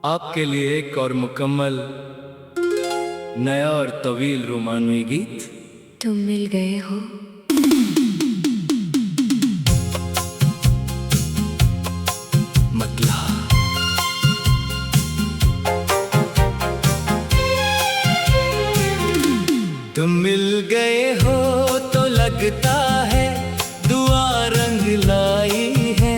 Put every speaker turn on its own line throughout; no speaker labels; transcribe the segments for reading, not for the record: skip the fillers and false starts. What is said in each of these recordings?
आपके लिए एक और मुकम्मल नया और तवील रोमानी गीत।
तुम मिल गए हो।
मतला तुम मिल गए हो तो लगता है दुआ रंग लाई है।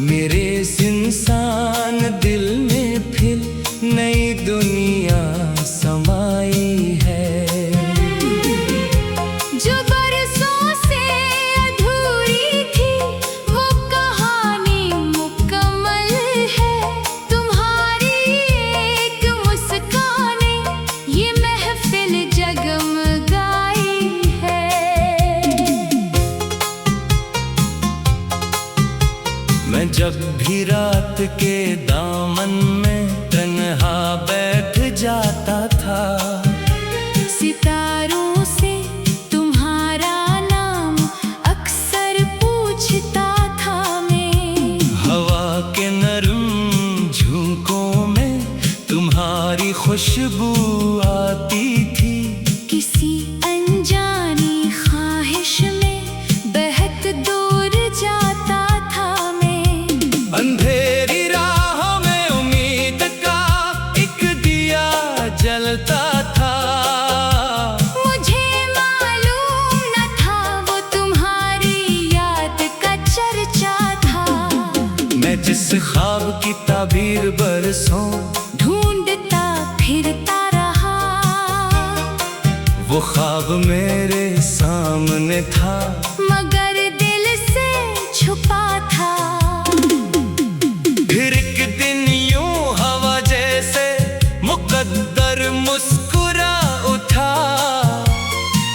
मेरे इस इंसान दिल में फिर नई दुनिया समाई है।
जो बरसों से अधूरी थी वो कहानी मुकम्मल है। तुम्हारी एक मुस्कान ये महफिल जगमगाई है।
मैं जब भी रात के दामन में तन्हा बैठ जाता था,
सितारों से तुम्हारा नाम अक्सर पूछता था मैं।
हवा के नरम झोंकों में तुम्हारी खुशबू आती थी।
किसी अनजानी ख्वाहिश में बहक दूर जाता था मैं।
अंधेरी राहों में उम्मीद का एक दिया जलता था।
मुझे मालूम न था वो तुम्हारी याद का चर्चा था।
मैं जिस ख्वाब की ताबीर बरसों
ढूंढता फिरता रहा,
वो ख्वाब मेरे सामने था
मगर दिल से छुपा था।
फिर एक दिन यूं हवा जैसे मुकद्दर मुस्कुरा उठा।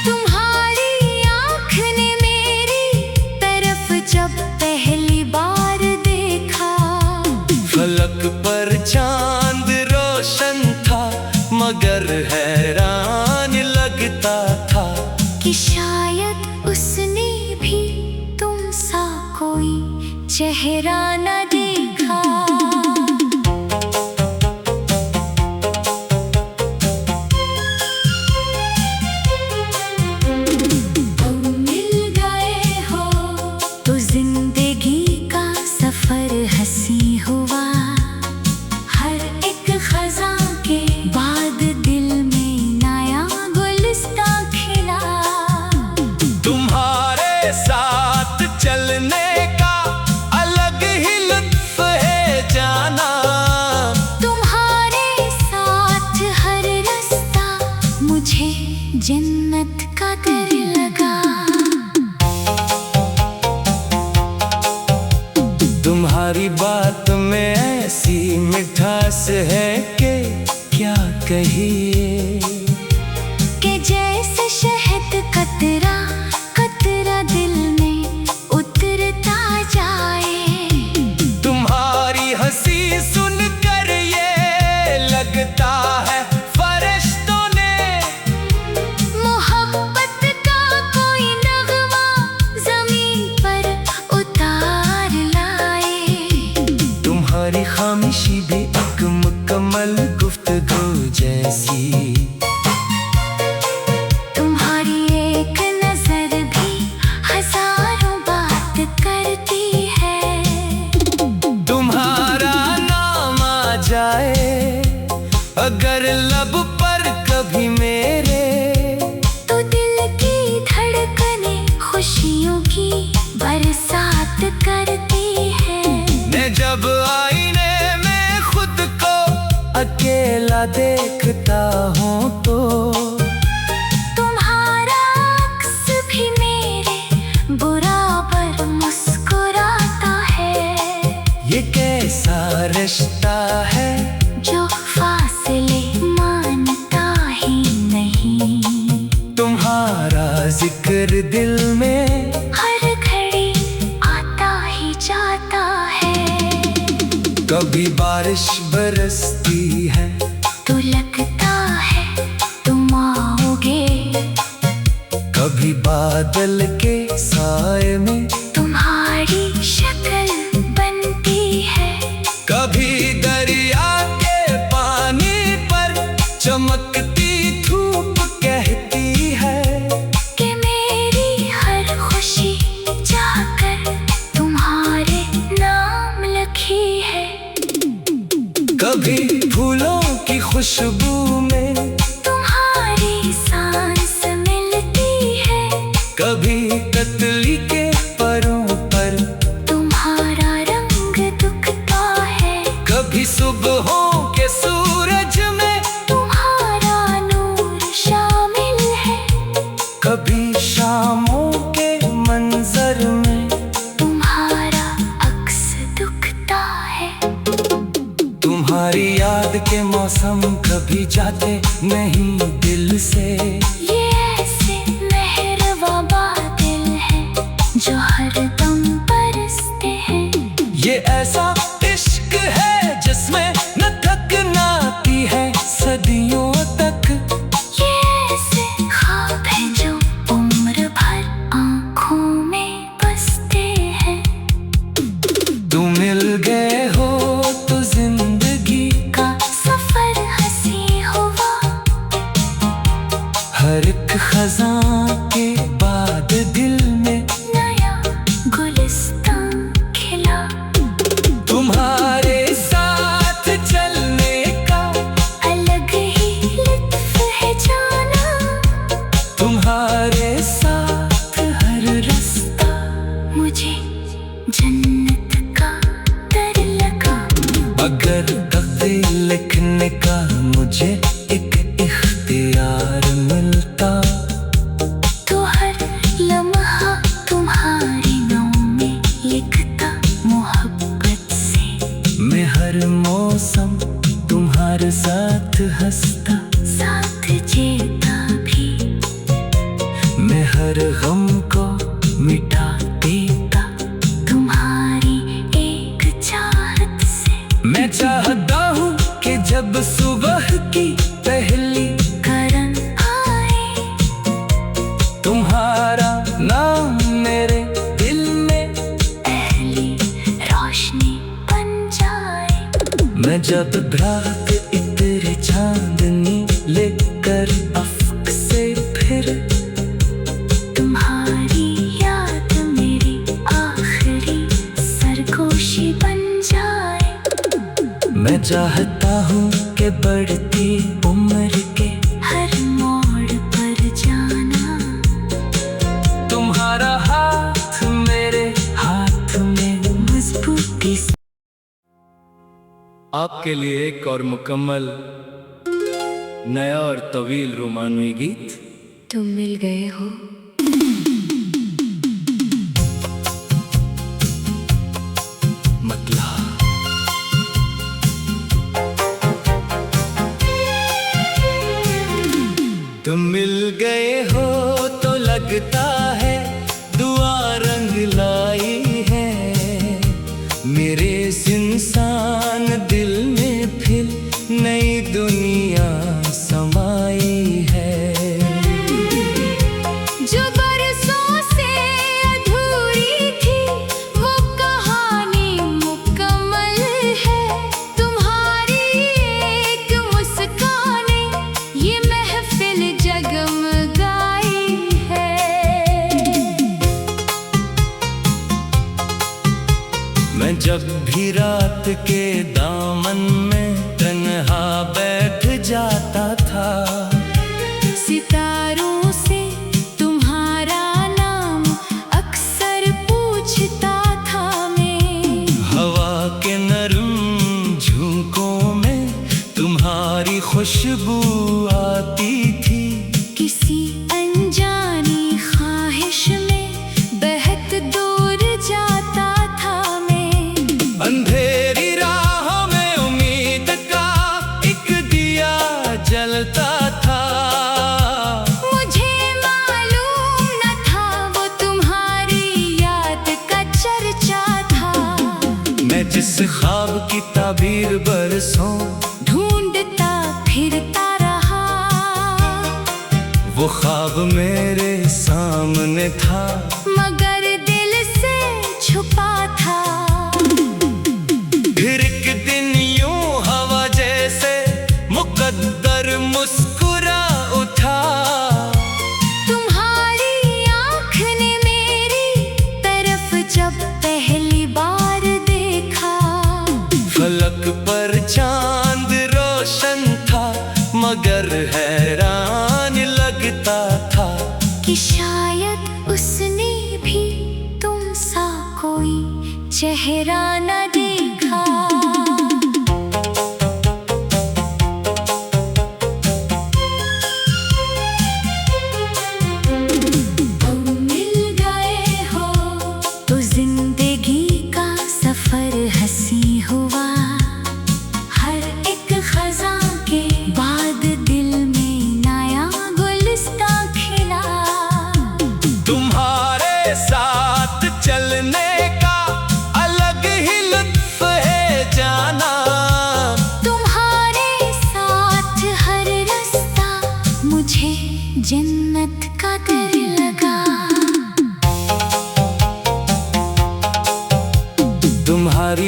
तुम्हारी आँख ने मेरी तरफ जब पहली बार देखा,
फलक पर चांद रोशन था मगर हैरान लगता था
कि शायद उसने भी तुम सा कोई चेहरा न देखा। तुम मिल गए हो तो जिंदगी का सफर हंसी हुआ। हर एक खज़ां के बाद दिल में नया गुलिस्ता खिला।
तुम्हारे साथ चलने का अलग ही लुत्फ है जाना।
तुम्हारे साथ हर रास्ता मुझे जन्नत का दर लगा।
तुम्हारी बात में ऐसी मिठास है कि क्या कहिए।
कि जैसे शहद कतरा कतरा दिल में उतरता जाए।
तुम्हारी हंसी सुनकर ये लगता है फरिश्तों ने
मोहब्बत का कोई नगमा ज़मीन पर उतार लाए।
तुम्हारी खामोशी भी एक मुकम्मल गुफ्तगू जैसी।
तुम्हारी एक नजर भी हजारों बात करती है।
तुम्हारा नाम आ जाए अगर लब पर कभी मेरे,
तो दिल की धड़कने खुशियों की बरसात करती है।
मैं जब आईने में खुद को अकेला देखता हूँ तो
तुम्हारा अक्स भी मेरे बराबर मुस्कुराता है।
ये कैसा रिश्ता है
जो फासले मानता ही नहीं।
तुम्हारा जिक्र दिल में
हर घड़ी आता ही जाता है।
कभी बारिश बरसती है
तो लगता है तुम आओगे।
कभी बादल के साए में
तुम्हारी शक्ल बनती है।
कभी दरिया कभी फूलों की खुशबू में
तुम्हारी सांस मिलती है,
कभी कतली के परों पर
तुम्हारा रंग दुखता है,
कभी सुबहों के सूरज में
तुम्हारा नूर शामिल है,
कभी शामों के मंजर में
तुम्हारा अक्स दुखता है।
तुम्हारी याद के मौसम कभी जाते नहीं दिल से।
ये ऐसे मेहरबा बादल हैं जो हरदम बरसते हैं।
ये ऐसा इश्क है जिसमें न थकना आती है सदियों तक।
ये ऐसे ख्वाब हैं जो उम्र भर आँखों में बसते हैं।
तुम मिल गए हो तो जिंदगी
का सफर हंसी हुआ,
हर एक खजां के बाद दिल में
नया गुलिस्तान खिला।
तुम्हारे साथ चलने का
अलग ही लुत्फ है जाना,
तुम्हारे साथ हर रास्ता
मुझे जन्नत का डर लगा।
अगर तकदीर लिखने का मुझे एक इख्तियार मिलता
तो हर लम्हा तुम्हारे नाम में लिखता मोहब्बत से।
मैं हर मौसम तुम्हारे साथ हंसता,
साथ जीता भी,
मैं हर गम को मिटा देता
तुम्हारी एक चाहत से।
मैं चाहता हूँ कि जब सुबह की पहली
करन आए,
तुम्हारा नाम मेरे दिल में
पहली रोशनी बन जाए।
मैं जब रात इतरे चांदनी लेकर अफ्क से फिर
तुम्हारी याद मेरी आखिरी सरगोशी बन जाए।
मैं चाहता हूँ कि बढ़ती उम्र के
हर मोड़ पर जाना,
तुम्हारा हाथ मेरे हाथ में
मजबूती से।
आपके लिए एक और मुकम्मल नया और तवील रोमानी गीत।
तुम मिल गए हो।
मतला तुम मिल गए हो तो लगता है दुआ रंग लाई है मेरे इस इंसान दिल में फिर नई दुनिया समाई है।
जो बरसों से अधूरी थी वो कहानी मुकम्मल है। तुम्हारी एक मुस्कान ये महफिल जगमगाई है।
मैं जब भी रात के दामन में तन्हा बैठ जाता था,
सितारों से तुम्हारा नाम अक्सर पूछता था मैं।
हवा के नरम झोंकों में तुम्हारी खुशबू आती थी।
किसी अनजानी ख्वाहिश में बहक दूर जाता था मैं।
अंधेरी राह में उम्मीद का एक दिया जलता था।
मुझे मालूम न था वो तुम्हारी याद का चर्चा था।
मैं जिस ख्वाब की ताबीर बरसों
ढूंढता फिरता रहा,
वो ख्वाब मेरे सामने था
मगर दिल से छुपा था।
फिर एक दिन यूं हवा जैसे मुकद्दर मुस्कुरा उठा।
तुम्हारी आँख ने मेरी तरफ जब पहली बार देखा,
फलक पर चांद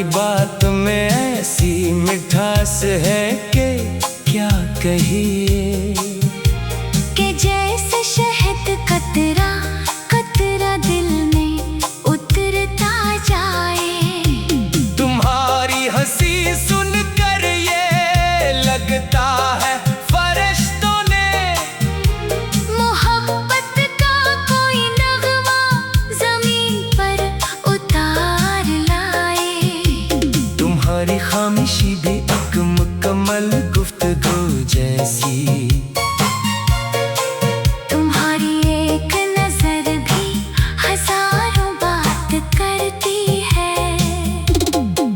बात में ऐसी मिठास है कि क्या कहिए।
कि जैसे शहद कतरा कतरा दिल में उतरता जाए।
तुम्हारी हंसी सुनकर ये लगता है फरिश्तों ने
मोहब्बत का कोई नगमा जमीन पर उतार लाए।
तुम्हारी खामोशी भी एक मुकम्मल गुफ्तगू जैसी।
तुम्हारी एक नजर भी हजारों बात करती है।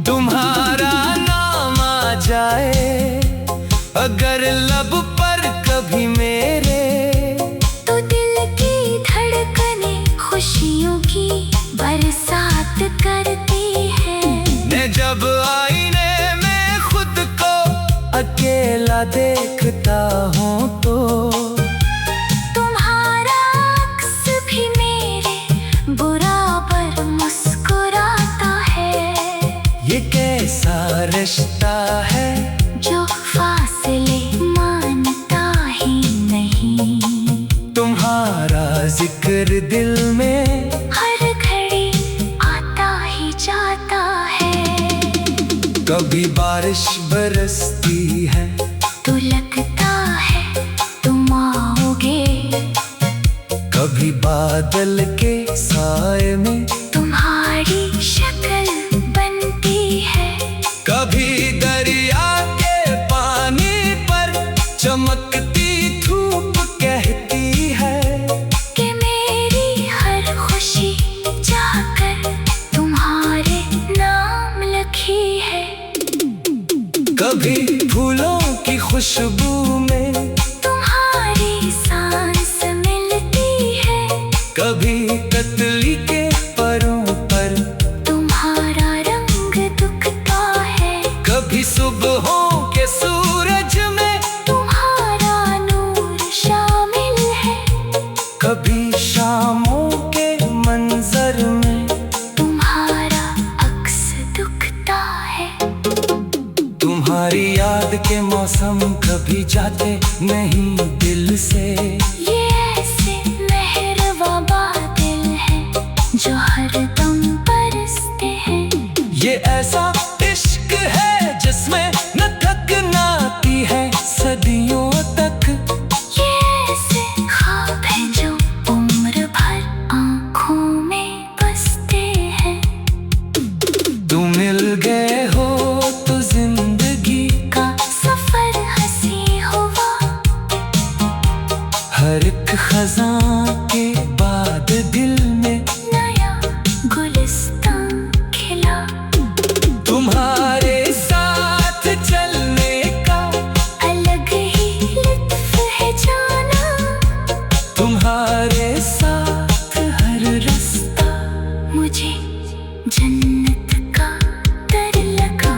तुम्हारा नाम आ जाए अगर लब पर कभी मेरे,
तो दिल की धड़कने खुशियों की बरसात करती है।
मैं जब आईने में खुद को अकेला देखता हूँ तो
तुम्हारा अक्स भी मेरे बराबर मुस्कुराता है।
ये कैसा रिश्ता है
जो फासले मानता ही नहीं।
तुम्हारा जिक्र दिल में
हर घड़ी आता ही जाता है।
कभी बारिश बरसती है
तो लगता है तुम आओगे।
कभी बादल के साए में
तुम्हारी शक्ल बनती है।
कभी दरिया के पानी पर चमकती धूप कहती है
कि मेरी हर खुशी जाकर तुम्हारे नाम लिखी है।
कभी फूलों की खुशबू में
तुम्हारी सांस मिलती है।
कभी कतली के परों पर
तुम्हारा रंग दुखता है।
कभी सुबहों के सूरज में
तुम्हारा नूर शामिल है।
कभी शामों के मंजर में
तुम्हारा अक्स दुखता है।
तुम्हारी याद के मौसम कभी जाते नहीं दिल से।
ये ऐसे मेहरबां बादल हैं जो हरदम बरसते हैं।
ये ऐसा इश्क है जिसमें न थकना आती है सदियों तक।
ये ऐसे ख्वाब हैं जो उम्र भर आँखों में बसते हैं।
तुम मिल गए हो तो जिंदगी
का सफर हंसी हुआ।
हर एक खजां के बाद दिल में
नया गुलिस्तान खिला।
तुम्हारे साथ चलने का
अलग ही लुत्फ है जाना।
तुम्हारे साथ हर रास्ता
मुझे जन्नत का डर लगा।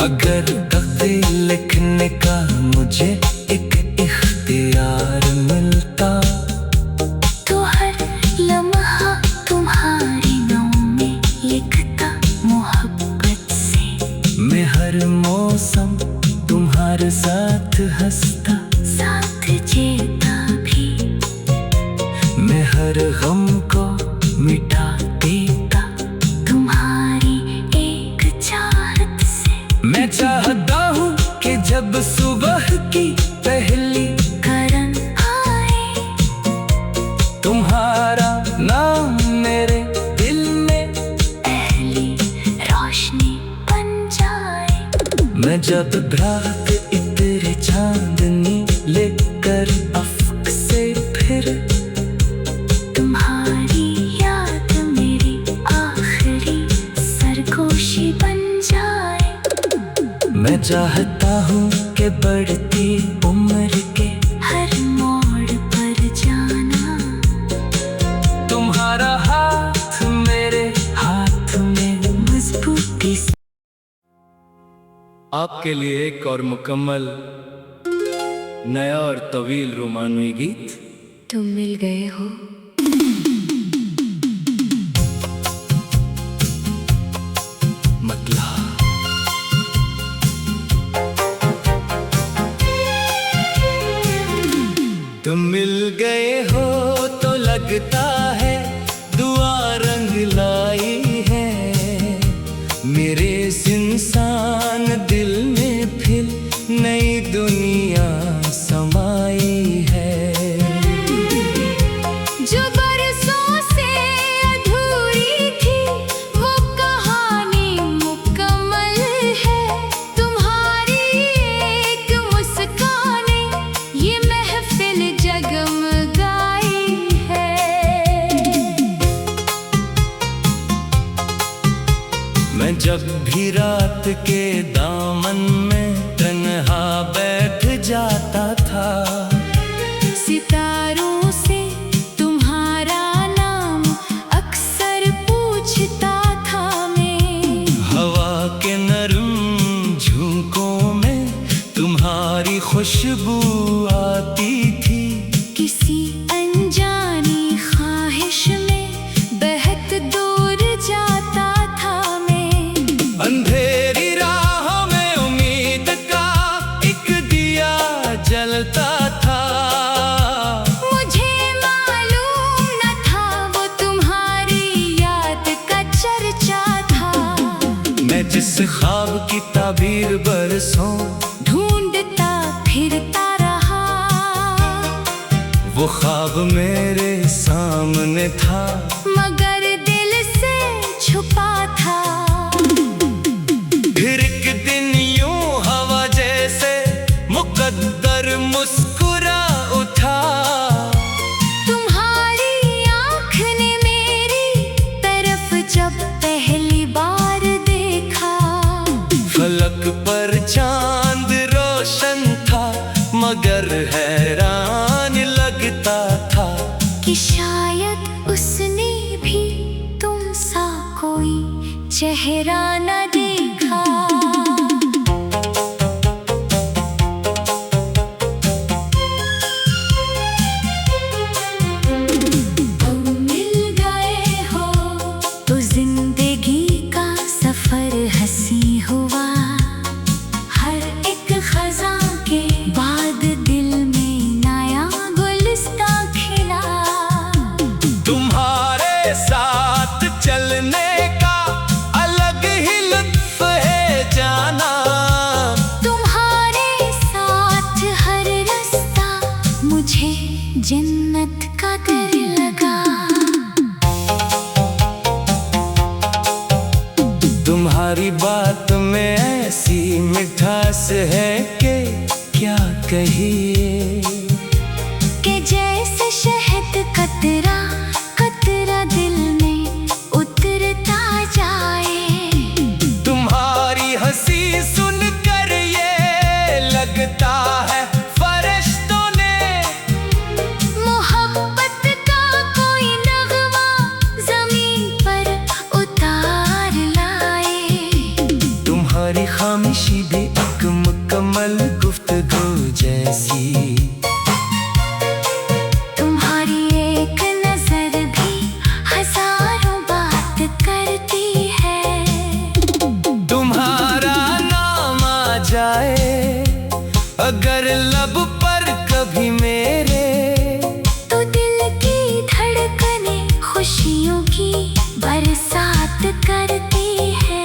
अगर तकदीर लिखने का मुझे एक इख्तियार मिलता
तो हर लम्हा तुम्हारे नाम में लिखता मोहब्बत से।
मैं हर मौसम तुम्हारे साथ हंसता,
साथ जीता भी।
मैं हर गम को मिटा देता
तुम्हारी एक चाहत से।
मैं चाहता हूँ कि जब सुबह की पहली
करन आए।
तुम्हारा नाम मेरे दिल में
पहली रोशनी बन जाए।
मैं जब रात इतने चांदनी लेकर अफ्क से फिर
तुम्हारी याद मेरी आखिरी सरगोशी बन जाए।
मैं चाहता हूँ कि बढ़ती उम्र के
हर मोड़ पर जाना।
तुम्हारा हाथ मेरे हाथ में
मजबूती से।
आपके लिए एक और मुकम्मल नया और तवील रोमानवी गीत।
तुम मिल गए हो।
मतला लगता है दुआ रंग लाई है। मेरे इस इंसान दिल में फिर नई दुनिया समाई है।
जो बरसों से अधूरी थी वो कहानी मुकम्मल है। तुम्हारी एक मुस्कान ने ये महफिल जगमगाई है।
मैं जब भी रात के दामन में तन्हा बैठ जाता था,
सितारों से तुम्हारा नाम अक्सर पूछता था मैं।
हवा के नरम झोंकों में तुम्हारी खुशबू आती थी।
किसी अनजानी ख्वाहिश में बहक दूर जाता था मैं।
अंधेरी राहों में उम्मीद का एक दिया जलता था।
मुझे मालूम न था वो तुम्हारी याद का चर्चा था।
मैं जिस ख्वाब की ताबीर बरसों
ढूंढता फिरता रहा,
वो ख्वाब मेरे सामने था
मगर दिल से छुपा था।
फिर एक दिन यूं हवा जैसे मुकद्दर मुस्कुरा उठा।
तुम्हारी आँख ने मेरी तरफ जब पहली बार देखा,
फलक पर चांद रोशन था मगर हैरान लगता था
कि शायद उसने भी तुम सा कोई चेहरा न देखा। तुम मिल गए हो तो जिंदगी का सफर हंसी हुआ। हर एक खज़ां के बाद दिल में नया गुलिस्तां खिला।
तुम्हारे साथ चलने का अलग ही लुत्फ है जाना।
तुम्हारे साथ हर रास्ता मुझे जन्नत का दर लगा।
तुम्हारी बात में ऐसी मिठास है कि क्या कहिए।
कि जैसे शहद कतरा कतरा दिल में उतरता जाए।
तुम्हारी हंसी सुनकर ये लगता है फरिश्तों ने
मोहब्बत का कोई नगमा जमीन पर उतार लाए।
तुम्हारी खामोशी भी एक मुकम्मल गुफ्तगू जैसी।
तुम्हारी एक नजर भी हजारों बात करती है।
तुम्हारा नाम आ जाए अगर लब पर कभी मेरे,
तो दिल की धड़कने खुशियों की बरसात करती है।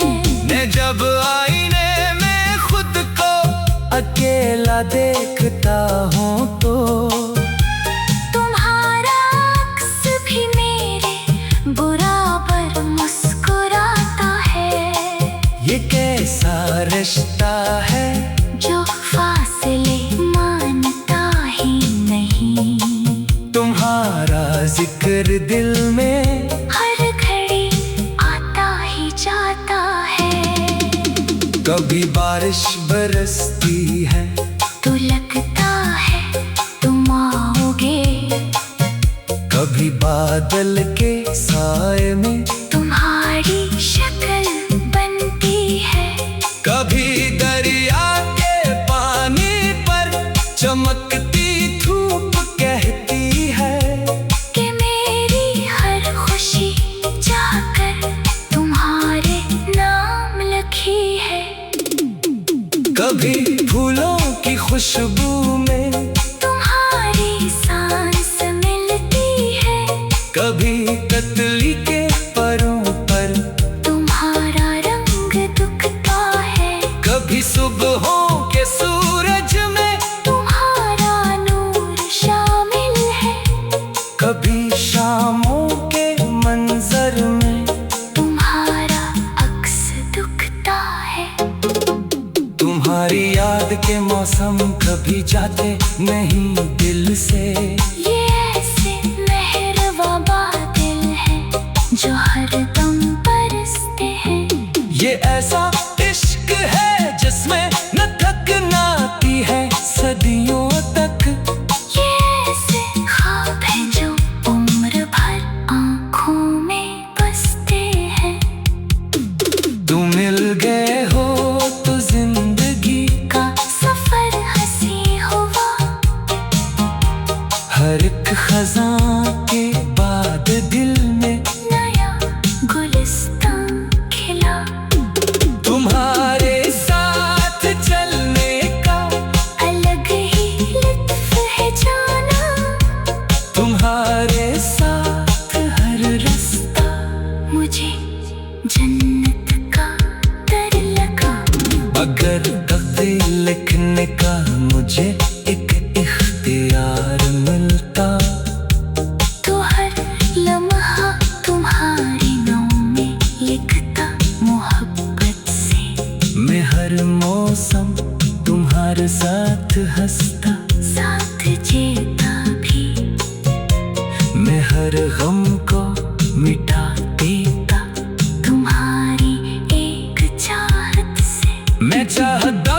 मैं जब आईने में खुद को अकेला देखता हूँ तो
तुम्हारा अक्स भी मेरे बराबर मुस्कुराता है।
ये कैसा रिश्ता है
जो फासले मानता ही नहीं।
तुम्हारा जिक्र दिल में
हर घड़ी आता ही जाता है।
कभी बारिश बरसती है
तो लगता है तुम आओगे।
कभी बादल के साए में
तुम्हारी शक्ल बनती है।
कभी दरिया के पानी पर चमकती धूप कहती है
कि मेरी हर खुशी जाकर तुम्हारे नाम लिखी है।
कभी फूलों की खुशबू में
तुम्हारी सांस मिलती है।
तुम्हारी याद के मौसम कभी जाते नहीं दिल से।
ये ऐसे मेहरबां बादल हैं जो हरदम बरसते हैं।
ये ऐसा इश्क है जिसमें न थकना आती है सदियों तक।
ये ऐसे ख्वाब हैं जो उम्र भर आँखों में बसते हैं।
तुम मिल गए हो तो जिंदगी
का सफर हंसी हुआ।
हर एक खजां के बाद दिल में
नया गुलिस्तान खिला।
तुम्हारे साथ चलने का
अलग ही लुत्फ है जाना।
तुम्हारे साथ हर रास्ता
मुझे जन्नत का डर लगा।
अगर तकदीर लिखने का मुझे एक इख्तियार मिलता
तो हर लम्हा तुम्हारे नाम में लिखता मोहब्बत से।
मैं हर मौसम तुम्हारे साथ हंसता,
साथ जीता भी।
मैं हर गम को मिटा देता
तुम्हारी एक चाहत से।
मैं चाहता